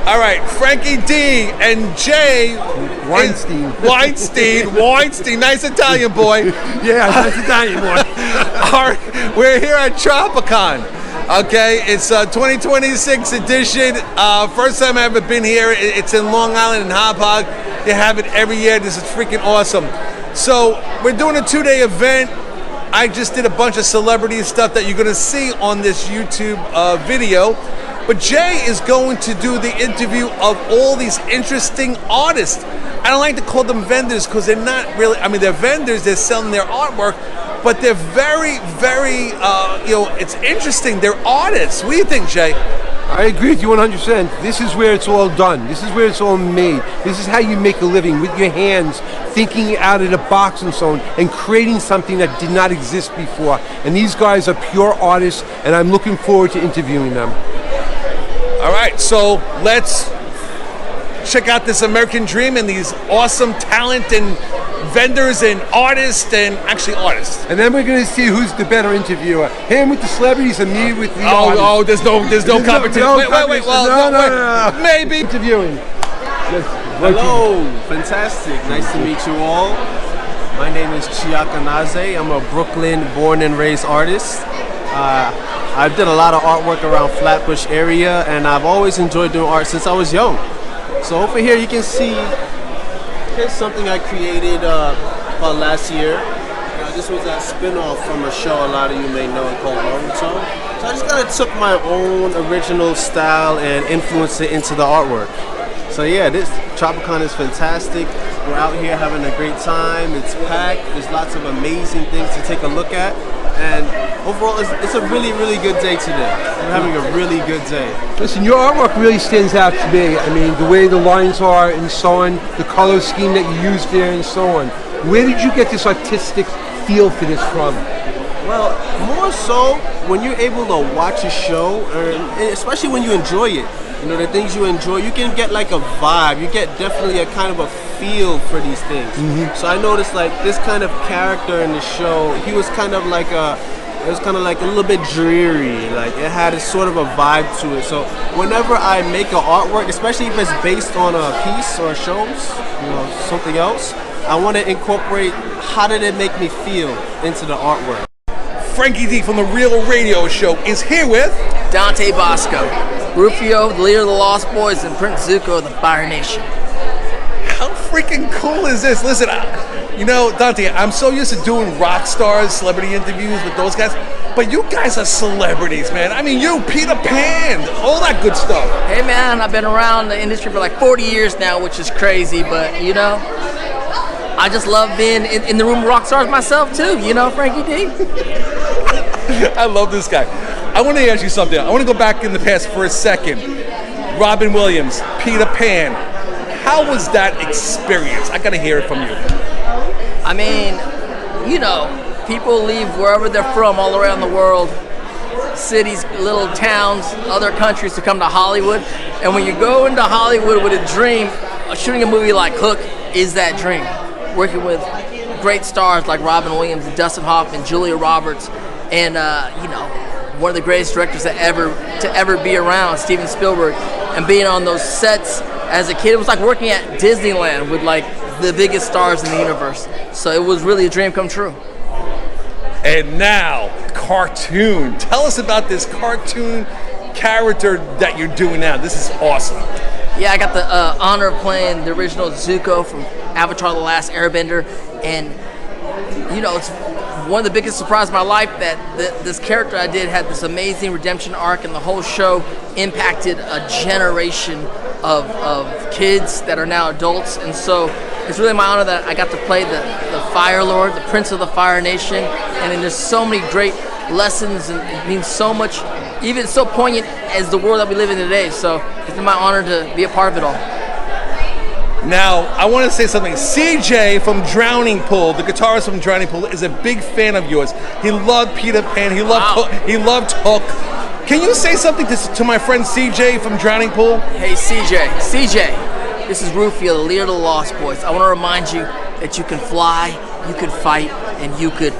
All right, Frankie D and Jay Weinstein. Weinstein, nice Italian boy. Yeah, nice Italian boy. We're here at TropiCon. Okay, it's 2026 edition. First time I've ever been here. It's in Long Island in Hauppauge. They have it every year. This is freaking awesome. So we're doing a 2-day event. I just did a bunch of celebrity stuff that you're going to see on this YouTube video. But Jay is going to do the interview of all these interesting artists. I don't like to call them vendors because they're not really, I mean, they're vendors, they're selling their artwork, but they're very, very, it's interesting. They're artists. What do you think, Jay? I agree with you 100%. This is where it's all done. This is where it's all made. This is how you make a living with your hands, thinking out of the box and so on, and creating something that did not exist before. And these guys are pure artists, and I'm looking forward to interviewing them. All right, so let's check out this American dream and these awesome talent and vendors and artists and actually artists. And then we're going to see who's the better interviewer. Him with the celebrities and me with the artists. Oh, there's no competition. Wait. Well, no, maybe. Interviewing. Hello, fantastic. Nice to meet you all. My name is Chiaka Naze. I'm a Brooklyn born and raised artist. I've done a lot of artwork around Flatbush area, and I've always enjoyed doing art since I was young. So over here you can see, here's something I created about last year. This was a spin-off from a show a lot of you may know called Naruto. So I just kind of took my own original style and influenced it into the artwork. So yeah, this TropiCon is fantastic. We're out here having a great time. It's packed. There's lots of amazing things to take a look at. And overall, it's a really, really good day today. I'm having a really good day. Listen, your artwork really stands out to me. I mean, the way the lines are and so on, the color scheme that you used there and so on. Where did you get this artistic feel for this from? Well, more so when you're able to watch a show, especially when you enjoy it. You know, the things you enjoy, you can get like a vibe. You get definitely a kind of a feel for these things. Mm-hmm. So I noticed like this kind of character in the show, he was kind of like it was kind of like a little bit dreary. Like it had a sort of a vibe to it. So whenever I make an artwork, especially if it's based on a piece or shows, something else, I want to incorporate how did it make me feel into the artwork. Frankie D from The Real Radio Show is here with Dante Basco, Rufio, the leader of the Lost Boys, and Prince Zuko of the Fire Nation. How freaking cool is this? Listen, Dante, I'm so used to doing rock stars, celebrity interviews with those guys, but you guys are celebrities, man. I mean, you, Peter Pan, all that good stuff. Hey, man, I've been around the industry for like 40 years now, which is crazy, but, I just love being in the room with rock stars myself, too, Frankie D. I love this guy. I want to ask you something. I want to go back in the past for a second. Robin Williams, Peter Pan. How was that experience? I got to hear it from you. I mean, people leave wherever they're from all around the world, cities, little towns, other countries to come to Hollywood. And when you go into Hollywood with a dream, shooting a movie like Hook is that dream. Working with great stars like Robin Williams, Dustin Hoffman, Julia Roberts, and one of the greatest directors to ever be around, Steven Spielberg, and being on those sets as a kid, it was like working at Disneyland with like the biggest stars in the universe. So it was really a dream come true. And now, cartoon. Tell us about this cartoon character that you're doing now. This is awesome. Yeah, I got the honor of playing the original Zuko from Avatar: The Last Airbender, and it's one of the biggest surprises of my life that this character I did had this amazing redemption arc, and the whole show impacted a generation of kids that are now adults. And so it's really my honor that I got to play the Fire Lord, the Prince of the Fire Nation, and then there's so many great lessons, and it means so much, even so poignant as the world that we live in today. So it's been my honor to be a part of it all. Now, I want to say something. CJ from Drowning Pool, the guitarist from Drowning Pool, is a big fan of yours. He loved Peter Pan. He loved Hook. Can you say something to my friend CJ from Drowning Pool? Hey, CJ, this is Rufio, the leader of the Lost Boys. I want to remind you that you can fly, you can fight, and you could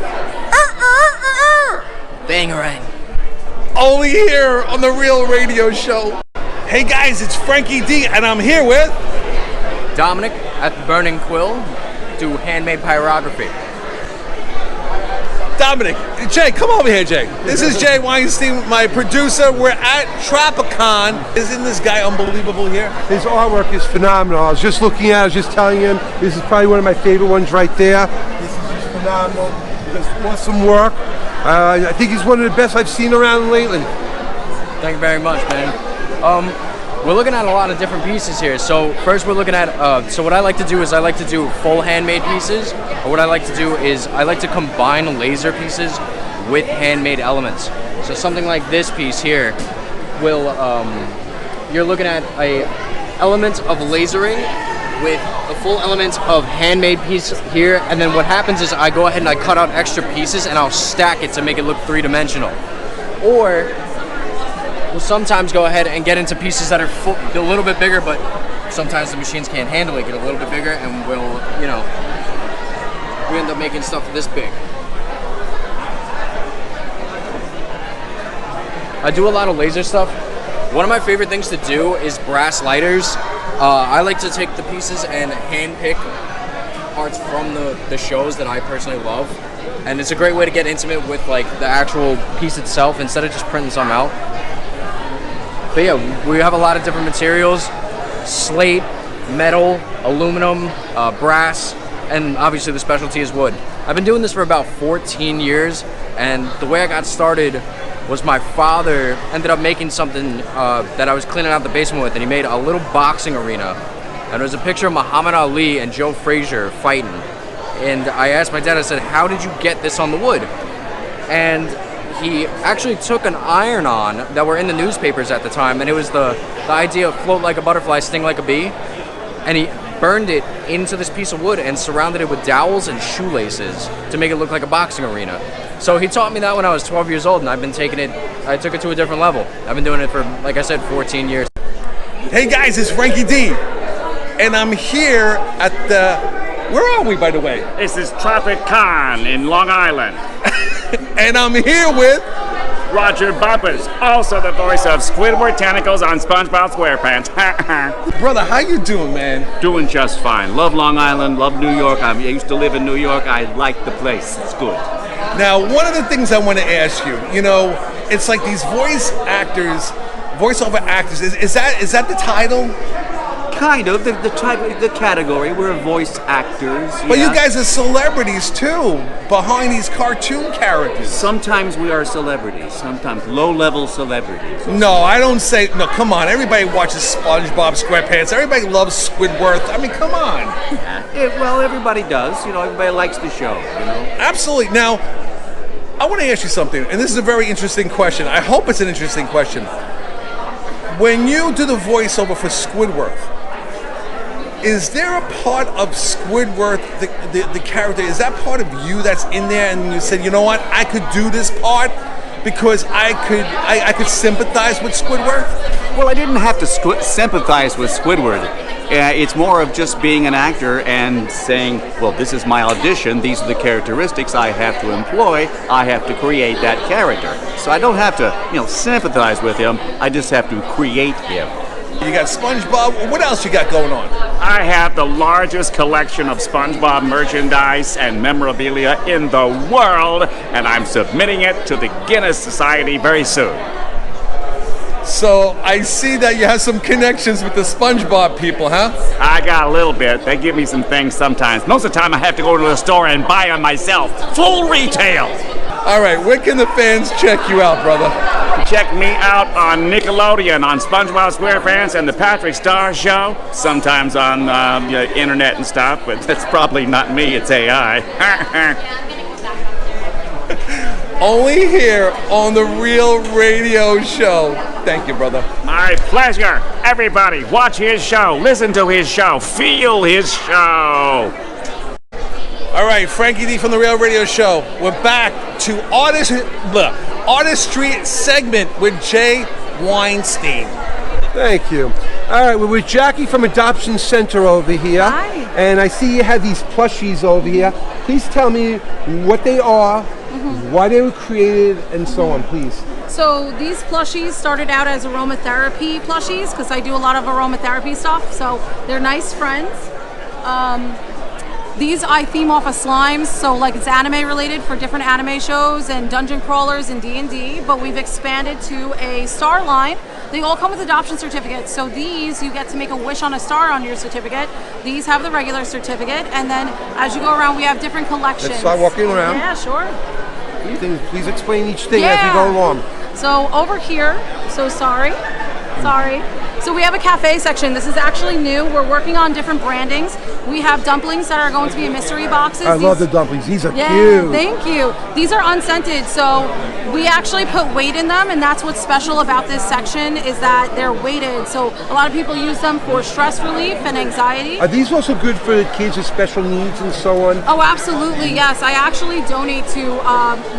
bangarang. Only here on The Real Radio Show. Hey guys, it's Frankie D, and I'm here with Dominic at the Burning Quill, do handmade pyrography. Dominic. Jay, come over here, Jay. This is Jay Weinstein, my producer. We're at TropiCon. Isn't this guy unbelievable here? His artwork is phenomenal. I was just looking at it, I was just telling him, this is probably one of my favorite ones right there. This is just phenomenal. He does awesome work. I think he's one of the best I've seen around lately. Thank you very much, man. We're looking at a lot of different pieces here. So first we're looking at, so what I like to do is I like to do full handmade pieces. Or what I like to do is I like to combine laser pieces with handmade elements. So something like this piece here will, you're looking at a element of lasering with a full element of handmade piece here. And then what happens is I go ahead and I cut out extra pieces and I'll stack it to make it look three-dimensional. Or we'll sometimes go ahead and get into pieces that are a little bit bigger, but sometimes the machines can't handle it, get a little bit bigger, and we'll, you know, we end up making stuff this big. I do a lot of laser stuff. One of my favorite things to do is brass lighters. I like to take the pieces and hand pick parts from the shows that I personally love. And it's a great way to get intimate with like the actual piece itself instead of just printing something out. But yeah, we have a lot of different materials: slate, metal, aluminum, brass, and obviously the specialty is wood. I've been doing this for about 14 years, and the way I got started was my father ended up making something that I was cleaning out the basement with, and he made a little boxing arena. And it was a picture of Muhammad Ali and Joe Frazier fighting. And I asked my dad, I said, how did you get this on the wood? And he actually took an iron-on that were in the newspapers at the time, and it was the idea of float like a butterfly, sting like a bee. And he burned it into this piece of wood and surrounded it with dowels and shoelaces to make it look like a boxing arena. So he taught me that when I was 12 years old, and I've been taking it, I took it to a different level. I've been doing it for, like I said, 14 years. Hey guys, it's Frankie D, and I'm here at the, where are we, by the way? This is TropiCon in Long Island. And I'm here with Roger Bumpass, also the voice of Squidward Tentacles on SpongeBob SquarePants. brother. How you doing, man? Doing just fine. Love Long Island, love New York. I used to live in New York. I like the place. It's good. Now, one of the things I want to ask you, you know, it's like these voiceover actors. Is that the title? Kind of, the category. We're voice actors. But you guys are celebrities too, behind these cartoon characters. Sometimes we are celebrities, sometimes low-level celebrities. No, I don't say, no, come on. Everybody watches SpongeBob SquarePants. Everybody loves Squidward. I mean, come on. Well, everybody does. You know, everybody likes the show, you know. Absolutely. Now, I want to ask you something, and this is a very interesting question. I hope it's an interesting question. When you do the voiceover for Squidward, is there a part of Squidward, the character, is that part of you that's in there and you said, you know what, I could do this part because I could sympathize with Squidward? Well, I didn't have to sympathize with Squidward. It's more of just being an actor and saying, well, this is my audition, these are the characteristics I have to employ, I have to create that character. So I don't have to, sympathize with him, I just have to create him. You got SpongeBob. What else you got going on? I have the largest collection of SpongeBob merchandise and memorabilia in the world, and I'm submitting it to the Guinness Society very soon. So I see that you have some connections with the SpongeBob people, huh? I got a little bit. They give me some things sometimes. Most of the time I have to go to the store and buy them myself. Full retail. All right, where can the fans check you out, brother? Check me out on Nickelodeon, on SpongeBob SquarePants and the Patrick Star Show. Sometimes on internet and stuff, but that's probably not me, it's AI. Only here on the Real Radio Show. Thank you, brother. My pleasure. Everybody, watch his show, listen to his show, feel his show. All right, Frankie D from the Real Radio Show. We're back to Artistry segment with Jay Weinstein. Thank you. All right, we're with Jackie from Adoption Center over here. Hi. And I see you have these plushies over here. Please tell me what they are, why they were created, and so on, please. So these plushies started out as aromatherapy plushies because I do a lot of aromatherapy stuff. So they're nice friends. These I theme off of slimes, so like it's anime related for different anime shows and dungeon crawlers and D&D, but we've expanded to a star line. They all come with adoption certificates. So these, you get to make a wish on a star on your certificate. These have the regular certificate, and then as you go around, we have different collections. Let's start walking around. Yeah, sure. Please explain each thing as we go along. So over here, sorry. So we have a cafe section. This is actually new. We're working on different brandings. We have dumplings that are going to be in mystery boxes. I love the dumplings. These are cute. Thank you. These are unscented, so we actually put weight in them, and that's what's special about this section is that they're weighted. So a lot of people use them for stress relief and anxiety. Are these also good for kids with special needs and so on? Oh, absolutely, yes. I actually donate to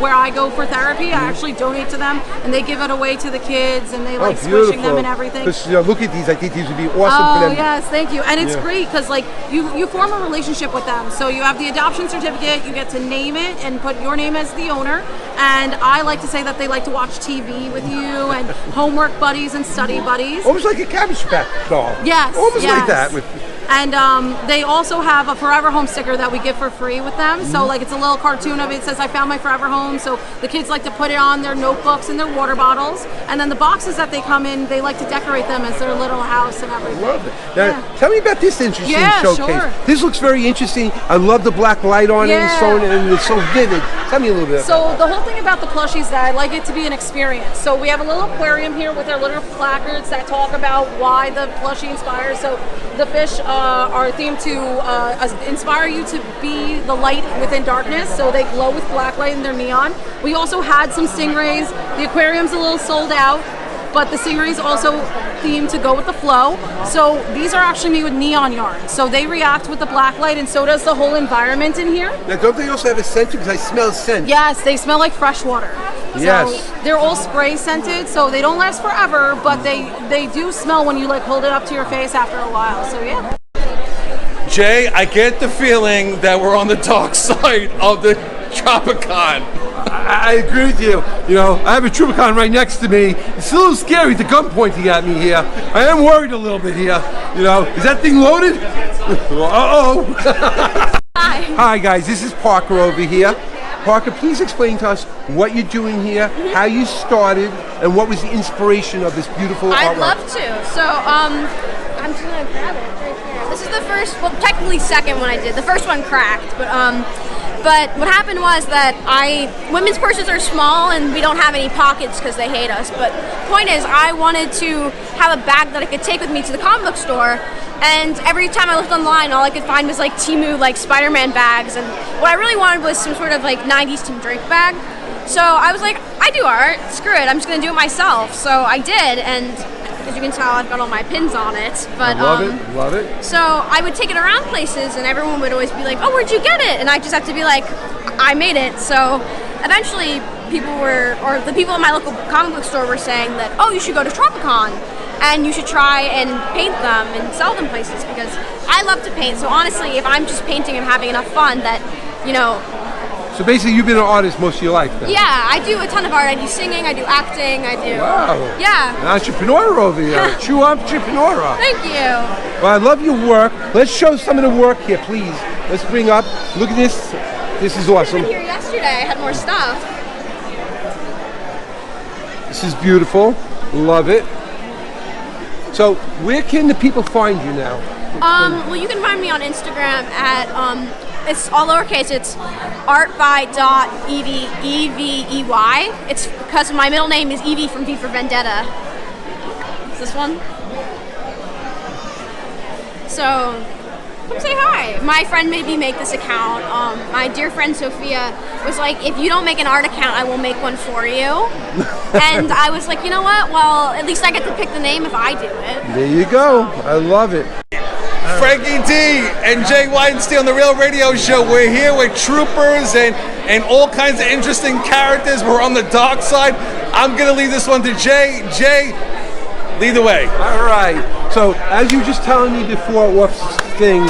where I go for therapy. I actually donate to them, and they give it away to the kids, and they like squishing them and everything. Look at these. I think these would be awesome for them. Oh, yes, thank you. And it's great because like you form a relationship with them. So you have the adoption certificate, you get to name it and put your name as the owner. And I like to say that they like to watch TV with you and homework buddies and study buddies. Almost like a Cabbage Patch doll. Yes. Almost like that. And they also have a Forever Home sticker that we give for free with them. So like it's a little cartoon of it. It says, I found my Forever Home. So the kids like to put it on their notebooks and their water bottles. And then the boxes that they come in, they like to decorate them as their little house and everything. I love it. Now, tell me about this interesting showcase. Sure. This looks very interesting. I love the black light on it and so on, and it's so vivid. Tell me a little bit So the whole thing about the plushies is that I like it to be an experience. So we have a little aquarium here with our little placards that talk about why the plushie inspires. So the fish are themed to inspire you to be the light within darkness. So they glow with black light and they're neon. We also had some stingrays. The aquarium's a little sold out, but the stingrays also themed to go with the flow. So these are actually made with neon yarn. So they react with the black light, and so does the whole environment in here. Now, don't they also have a scent? Because I smell scent. Yes, they smell like fresh water. Yes. So they're all spray scented, so they don't last forever, but they do smell when you like hold it up to your face after a while. So yeah. Jay, I get the feeling that we're on the dark side of the TropiCon. I agree with you. You know, I have a TropiCon right next to me. It's a little scary, the gun pointing at me here. I am worried a little bit here. You know, is that thing loaded? Uh-oh. Hi. Hi, guys. This is Parker over here. Parker, please explain to us what you're doing here, how you started, and what was the inspiration of this beautiful artwork. I'd love to. So, I'm just gonna grab it right there. This is the first, well, technically second one I did. The first one cracked, but what happened was that women's purses are small and we don't have any pockets because they hate us. But point is, I wanted to have a bag that I could take with me to the comic book store. And every time I looked online, all I could find was like Temu, like Spider-Man bags. And what I really wanted was some sort of like 90s Tim Drake bag. So I was like, I do art, screw it, I'm just gonna do it myself. So I did, and as you can tell, I've got all my pins on it. But love it. So I would take it around places, and everyone would always be like, "Oh, where'd you get it?" And I just have to be like, "I made it." So eventually, the people in my local comic book store were saying that, "Oh, you should go to TropiCon, and you should try and paint them and sell them places," because I love to paint. So honestly, if I'm just painting and having enough fun, that you know. So basically, you've been an artist most of your life, then? Yeah, I do a ton of art. I do singing, I do acting, I do. Wow. Yeah. An entrepreneur over here. True entrepreneur. Thank you. Well, I love your work. Let's show some of the work here, please. Let's bring up. Look at this. This is I awesome. was here yesterday. I had more stuff. This is beautiful. Love it. So, where can the people find you now? Well, you can find me on Instagram at it's all lowercase. It's artby.evey, E-V-E-Y. It's because my middle name is Evie from V for Vendetta. Is this one? So, come say hi. My friend made me make this account. My dear friend Sophia was like, if you don't make an art account, I will make one for you. And I was like, you know what? Well, at least I get to pick the name if I do it. There you go. I love it. Frankie D and Jay Weinstein on the Real Radio Show. We're here with troopers and all kinds of interesting characters. We're on the dark side. I'm going to leave this one to Jay. Jay, Lead the way. All right. So, as you were just telling me before off thing,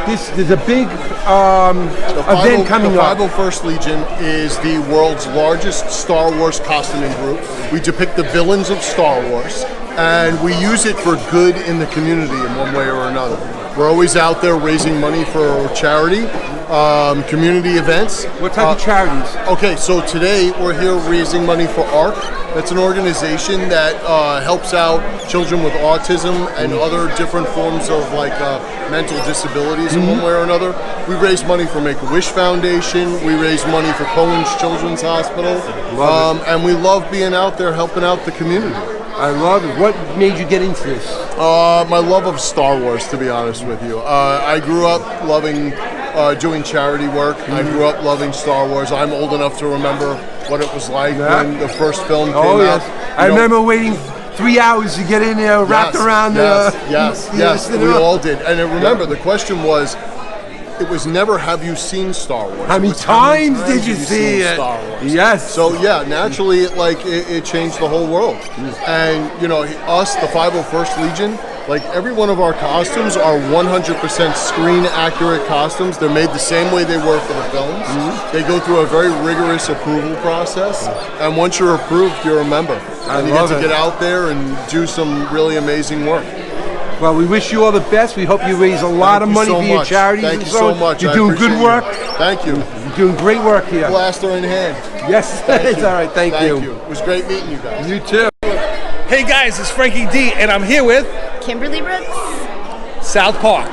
there's a big event coming up. The 501st Legion is the world's largest Star Wars costuming group. We depict the villains of Star Wars, and we use it for good in the community in one way or another. We're always out there raising money for charity, community events. What type of charities? Okay, so today we're here raising money for ARC. That's an organization that helps out children with autism and other different forms of mental disabilities in one way or another. We raise money for Make-A-Wish Foundation. We raise money for Cohen's Children's Hospital. And we love being out there helping out the community. I love it. What made you get into this? My love of Star Wars, to be honest with you. I grew up loving doing charity work. I grew up loving Star Wars. I'm old enough to remember what it was like when the first film came out. Yes. I remember waiting 3 hours to get in there, wrapped around Yes, we all did. And I remember the question was, it was never, have you seen Star Wars? How many times did you see it? Star Wars? Yes. So yeah, naturally, it changed the whole world. And us, the 501st Legion, every one of our costumes are 100% screen accurate costumes. They're made the same way they were for the films. They go through a very rigorous approval process, and once you're approved, you're a member. And you get to get out there and do some really amazing work. Well, we wish you all the best. We hope you raise a lot of money for your charities. Thank you so much. You're doing good work. Thank you. You're doing great work here. Blaster in hand. Yes, it's all right. Thank you. It was great meeting you guys. You too. Hey guys, it's Frankie D, and I'm here with Kimberly Brooks. South Park.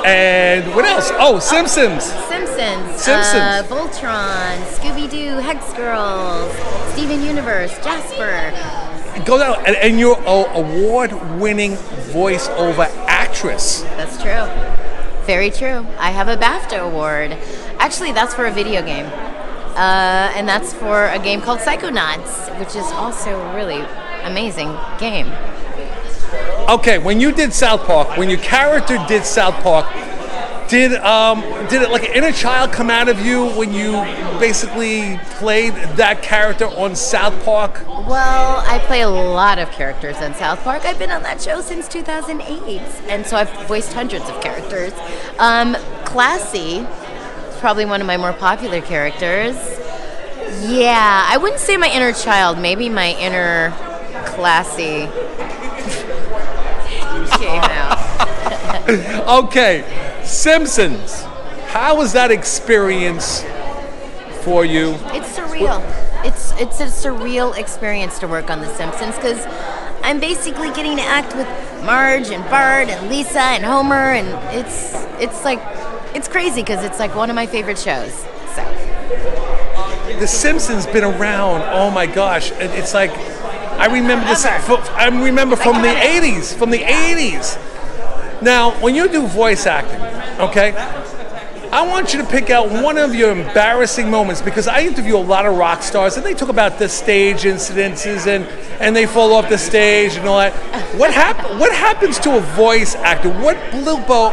And what else? Oh, Simpsons. Simpsons. Voltron, Scooby-Doo, Hex Girls, Steven Universe, Jasper. Go down, and you're an award-winning voiceover actress. That's true. Very true. I have a BAFTA award. Actually, that's for a video game. And that's for a game called Psychonauts, which is also a really amazing game. Okay, when you did South Park, when your character did South Park, did it like an inner child come out of you when you basically played that character on South Park? Well, I play a lot of characters on South Park. I've been on that show since 2008, and so I've voiced hundreds of characters. Classy is probably one of my more popular characters. Yeah, I wouldn't say my inner child, maybe my inner Classy came out. Okay, Simpsons. How was that experience for you? It's surreal. It's a surreal experience to work on The Simpsons because I'm basically getting to act with Marge and Bart and Lisa and Homer, and it's crazy because it's like one of my favorite shows. So The Simpsons been around. Oh my gosh, it's like I remember this. I remember from the 80s. From the 80s. Now, when you do voice acting, okay, I want you to pick out one of your embarrassing moments because I interview a lot of rock stars and they talk about the stage incidences and they fall off the stage and all that. What happens to a voice actor? What blooper?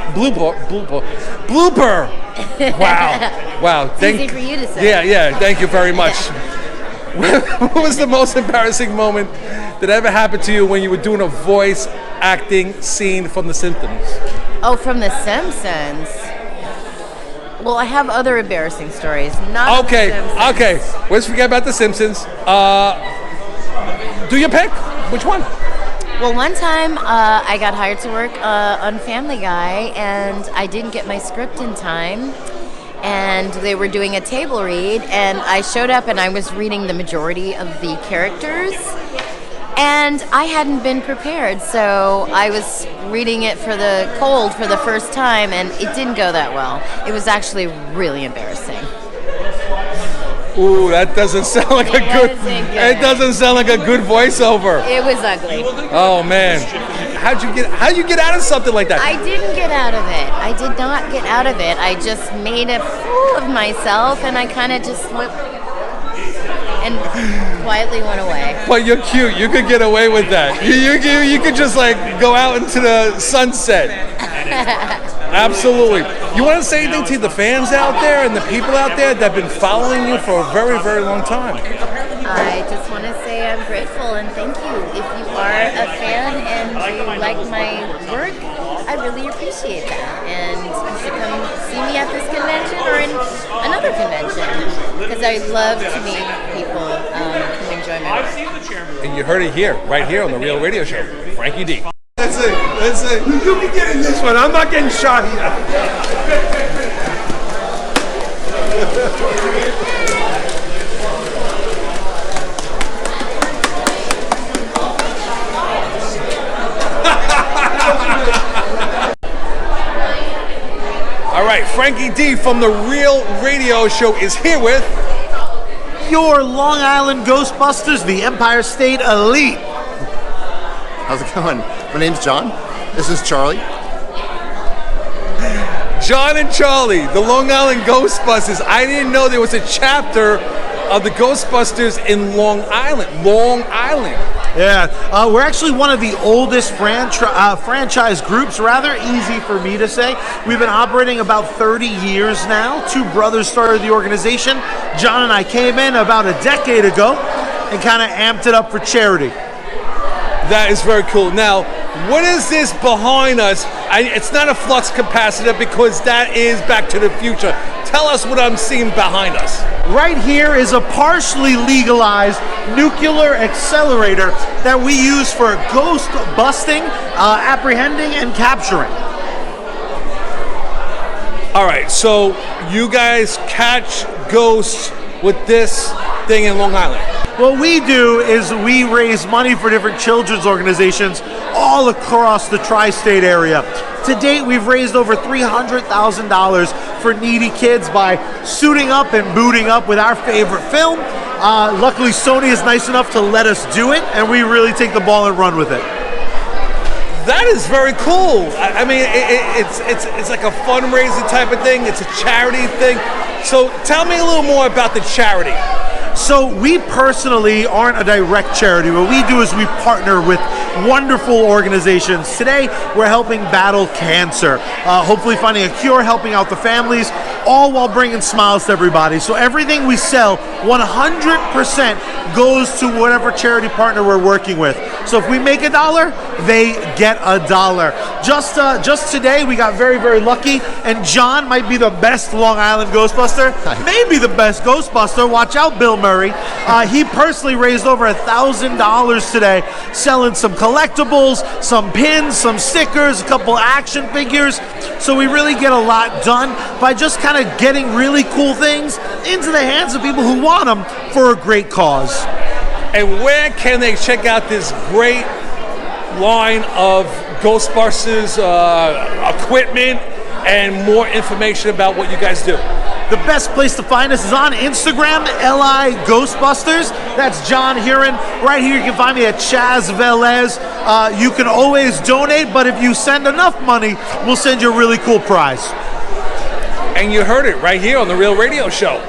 Wow. Easy for you to say. Yeah. Thank you very much. What was the most embarrassing moment that ever happened to you when you were doing a voice acting scene from The Simpsons? Oh, from The Simpsons. Well, I have other embarrassing stories. Okay. Let's forget about The Simpsons. Do your pick. Which one? Well, one time I got hired to work on Family Guy, and I didn't get my script in time. And they were doing a table read, and I showed up and I was reading the majority of the characters, and I hadn't been prepared, so I was reading it for the cold for the first time, and it didn't go that well. It was actually really embarrassing. Ooh, that doesn't sound like a good. It doesn't sound like a good voiceover. It was ugly. Oh man, how'd you get out of something like that? I didn't get out of it. I did not get out of it. I just made a fool of myself, and I kind of just slipped and quietly went away. But you're cute. You could get away with that. You could just like go out into the sunset. Absolutely. You want to say anything to the fans out there and the people out there that have been following you for a very, very long time? I just want to say I'm grateful and thank you. If you are a fan and you like my work, I really appreciate that. And you should come see me at this convention or in another convention because I love to meet people who enjoy my work. And you heard it here, right here on the Real Radio Show. Frankie D. That's it. That's it. You can get in this one. I'm not getting shot here. All right, Frankie D from the Real Radio Show is here with your Long Island Ghostbusters, the Empire State Elite. How's it going? My name's John. This is Charlie. John and Charlie, the Long Island Ghostbusters. I didn't know there was a chapter of the Ghostbusters in Long Island. Long Island. Yeah, we're actually one of the oldest franchise groups, rather easy for me to say. We've been operating about 30 years now. Two brothers started the organization. John and I came in about a decade ago and kind of amped it up for charity. That is very cool. Now, what is this behind us? It's not a flux capacitor because that is Back to the Future. Tell us what I'm seeing behind us. Right here is a partially legalized nuclear accelerator that we use for ghost busting, apprehending, and capturing. All right, so you guys catch ghosts with this thing in Long Island. What we do is we raise money for different children's organizations all across the tri-state area. To date, we've raised over $300,000 for needy kids by suiting up and booting up with our favorite film. Luckily, Sony is nice enough to let us do it, and we really take the ball and run with it. That is very cool. I mean, it's like a fundraising type of thing. It's a charity thing. So tell me a little more about the charity. So we personally aren't a direct charity. What we do is we partner with wonderful organizations. Today, we're helping battle cancer, hopefully finding a cure, helping out the families, all while bringing smiles to everybody. So everything we sell, 100% goes to whatever charity partner we're working with. So if we make $1, they get $1. Just today, we got very, very lucky, and John might be the best Long Island Ghostbuster, maybe the best Ghostbuster. Watch out, Bill Murray. He personally raised over $1,000 today, selling some collectibles, some pins, some stickers, a couple action figures. So we really get a lot done by just kind of getting really cool things into the hands of people who want them for a great cause. And where can they check out this great line of Ghostbusters equipment and more information about what you guys do? The best place to find us is on Instagram, LI Ghostbusters. That's John Heron. Right here, you can find me at Chaz Velez. You can always donate, but if you send enough money, we'll send you a really cool prize. And you heard it right here on the Real Radio Show.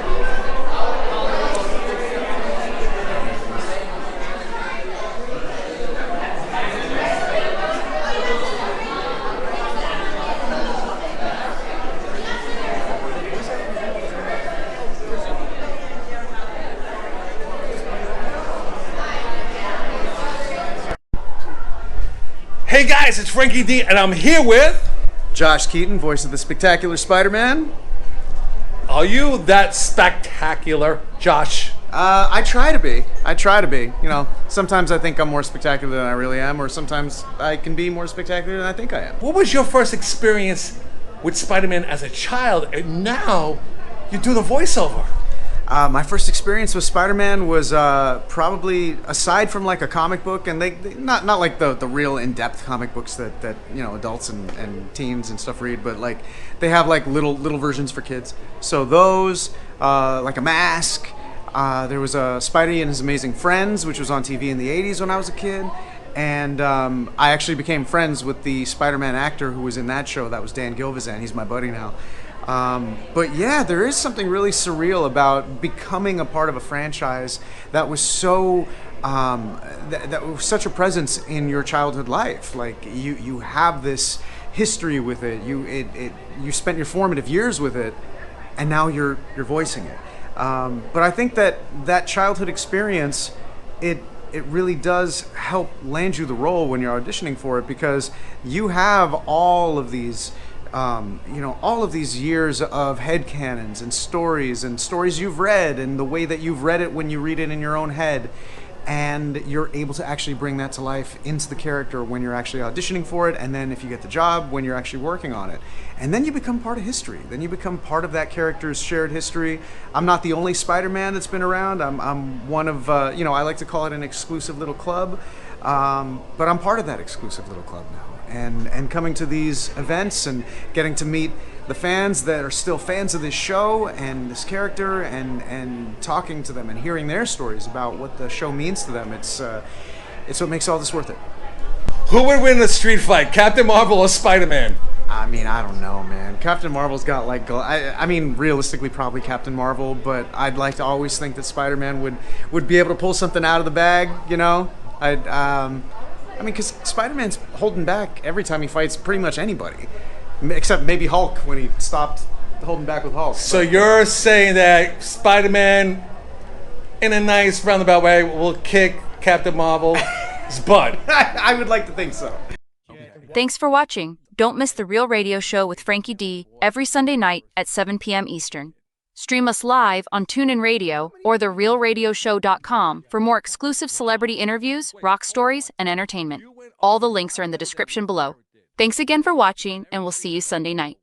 Hey guys, it's Frankie D, and I'm here with Josh Keaton, voice of the Spectacular Spider-Man. Are you that spectacular, Josh? I try to be. You know, sometimes I think I'm more spectacular than I really am, or sometimes I can be more spectacular than I think I am. What was your first experience with Spider-Man as a child, and now you do the voiceover? My first experience with Spider-Man was probably, aside from like a comic book, and they not like the real in-depth comic books that you know adults and teens and stuff read, but like they have like little versions for kids. So those, like a Mask. There was a Spidey and His Amazing Friends, which was on TV in the 80s when I was a kid. And I actually became friends with the Spider-Man actor who was in that show. That was Dan Gilvezan. He's my buddy now. But yeah, there is something really surreal about becoming a part of a franchise that was so that was such a presence in your childhood life. Like you have this history with it. You spent your formative years with it, and now you're voicing it. But I think that childhood experience, it really does help land you the role when you're auditioning for it, because you have all of these all of these years of headcanons and stories you've read, and the way that you've read it when you read it in your own head, and you're able to actually bring that to life into the character when you're actually auditioning for it, and then if you get the job, when you're actually working on it. And then you become part of history. Then you become part of that character's shared history. I'm not the only Spider-Man that's been around. I'm one of, I like to call it an exclusive little club, but I'm part of that exclusive little club now. And coming to these events and getting to meet the fans that are still fans of this show and this character, and talking to them and hearing their stories about what the show means to them, it's what makes all this worth it. Who would win a street fight, Captain Marvel or Spider-Man? I mean, I don't know, man. Captain Marvel's got I mean, realistically, probably Captain Marvel, but I'd like to always think that Spider-Man would be able to pull something out of the bag, I mean, because Spider-Man's holding back every time he fights pretty much anybody, except maybe Hulk when he stopped holding back with Hulk. So you're saying that Spider-Man, in a nice roundabout way, will kick Captain Marvel's butt? I would like to think so. Thanks for watching. Don't miss The Real Radio Show with Frankie D every Sunday night at 7 p.m. Eastern. Stream us live on TuneIn Radio or therealradioshow.com for more exclusive celebrity interviews, rock stories, and entertainment. All the links are in the description below. Thanks again for watching, and we'll see you Sunday night.